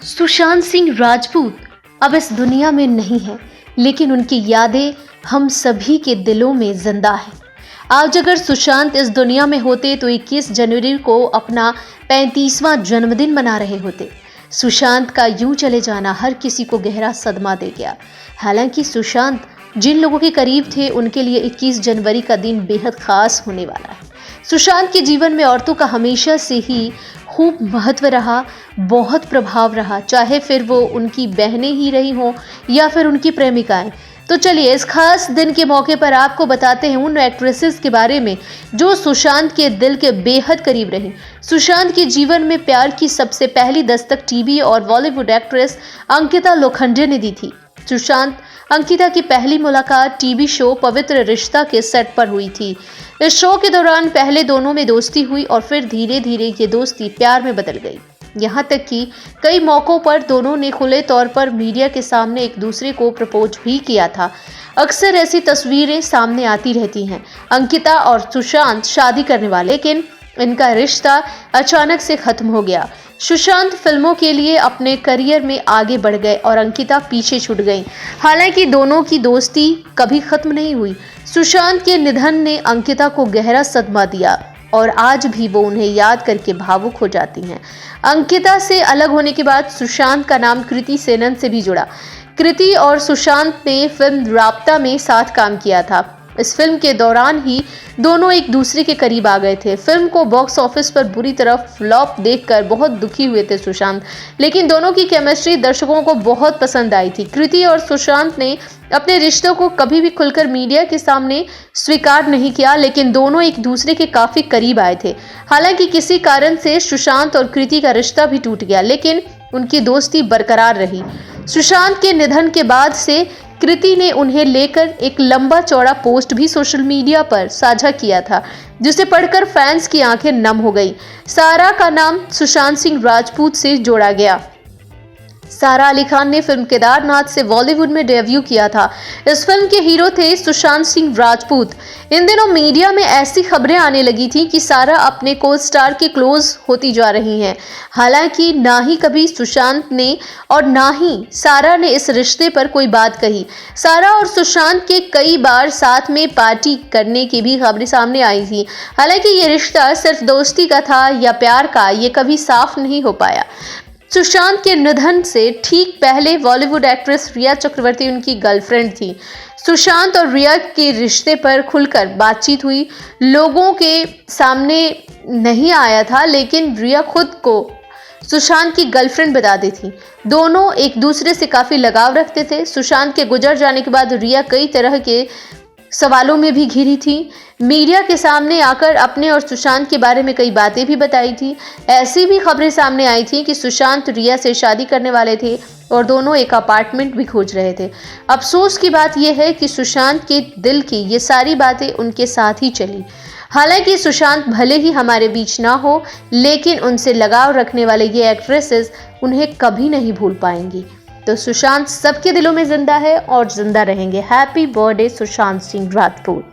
सुशांत सिंह राजपूत अब इस दुनिया में नहीं है, लेकिन उनकी यादें हम सभी के दिलों में जिंदा है। आज अगर सुशांत इस दुनिया में होते तो 21 जनवरी को अपना 35वां जन्मदिन मना रहे होते। सुशांत का यूं चले जाना हर किसी को गहरा सदमा दे गया। हालांकि सुशांत जिन लोगों के करीब थे, उनके लिए 21 जनवरी का दिन बेहद खास होने वाला है। सुशांत के जीवन में औरतों का हमेशा से ही खूब महत्व रहा, बहुत प्रभाव रहा, चाहे फिर वो उनकी बहनें ही रही हों या फिर उनकी प्रेमिकाएं। तो चलिए इस खास दिन के मौके पर आपको बताते हैं उन एक्ट्रेसेस के बारे में जो सुशांत के दिल के बेहद करीब रही। सुशांत के जीवन में प्यार की सबसे पहली दस्तक टीवी और बॉलीवुड एक्ट्रेस अंकिता लोखंडे ने दी थी। सुशांत अंकिता की पहली मुलाकात टीवी शो पवित्र रिश्ता के सेट पर हुई थी। इस शो के दौरान पहले दोनों में दोस्ती हुई और फिर धीरे धीरे ये दोस्ती प्यार में बदल गई। यहाँ तक कि कई मौकों पर दोनों ने खुले तौर पर मीडिया के सामने एक दूसरे को प्रपोज भी किया था। अक्सर ऐसी तस्वीरें सामने आती रहती हैं। अंकिता और सुशांत शादी करने वाले, लेकिन इनका रिश्ता अचानक से खत्म हो गया। सुशांत फिल्मों के लिए अपने करियर में आगे बढ़ गए और अंकिता पीछे छूट गई। हालांकि दोनों की दोस्ती कभी खत्म नहीं हुई। सुशांत के निधन ने अंकिता को गहरा सदमा दिया और आज भी वो उन्हें याद करके भावुक हो जाती हैं। अंकिता से अलग होने के बाद सुशांत का नाम कृति सेनन से भी जुड़ा। कृति और सुशांत ने फिल्म राब्ता में साथ काम किया था। इस फिल्म के दौरान ही दोनों एक दूसरे के करीब आ गए थे। फिल्म को बॉक्स ऑफिस पर बुरी तरह फ्लॉप देखकर बहुत दुखी हुए थे सुशांत, लेकिन दोनों की केमिस्ट्री दर्शकों को बहुत पसंद आई थी। कृति और सुशांत ने अपने रिश्तों को कभी भी खुलकर मीडिया के सामने स्वीकार नहीं किया, लेकिन दोनों एक दूसरे के काफी करीब आए थे। हालांकि किसी कारण से सुशांत और कृति का रिश्ता भी टूट गया, लेकिन उनकी दोस्ती बरकरार रही। सुशांत के निधन के बाद से कृति ने उन्हें लेकर एक लंबा चौड़ा पोस्ट भी सोशल मीडिया पर साझा किया था, जिसे पढ़कर फैंस की आंखें नम हो गई। सारा का नाम सुशांत सिंह राजपूत से जोड़ा गया। सारा अली खान ने फिल्म केदारनाथ से बॉलीवुड में डेब्यू किया था। इस फिल्म के हीरो थे सुशांत सिंह राजपूत। इन दिनों मीडिया में ऐसी खबरें आने लगी थी कि सारा अपने को स्टार के क्लोज होती जा रही हैं। हालांकि ना ही कभी सुशांत ने और ना ही सारा ने इस रिश्ते पर कोई बात कही। सारा और सुशांत के कई बार साथ में पार्टी करने की भी खबरें सामने आई थी। हालांकि ये रिश्ता सिर्फ दोस्ती का था या प्यार का, ये कभी साफ नहीं हो पाया। सुशांत के निधन से ठीक पहले बॉलीवुड एक्ट्रेस रिया चक्रवर्ती उनकी गर्लफ्रेंड थी। सुशांत और रिया के रिश्ते पर खुलकर बातचीत हुई। लोगों के सामने नहीं आया था, लेकिन रिया खुद को सुशांत की गर्लफ्रेंड बताती थी। दोनों एक दूसरे से काफी लगाव रखते थे। सुशांत के गुजर जाने के बाद रिया कई तरह के सवालों में भी घिरी थी। मीडिया के सामने आकर अपने और सुशांत के बारे में कई बातें भी बताई थी। ऐसी भी खबरें सामने आई थी कि सुशांत रिया से शादी करने वाले थे और दोनों एक अपार्टमेंट भी खोज रहे थे। अफसोस की बात यह है कि सुशांत के दिल की ये सारी बातें उनके साथ ही चली। हालांकि सुशांत भले ही हमारे बीच ना हो, लेकिन उनसे लगाव रखने वाले ये एक्ट्रेसेस उन्हें कभी नहीं भूल पाएंगी। तो सुशांत सबके दिलों में जिंदा है और जिंदा रहेंगे। Happy birthday Sushant Singh Rajput.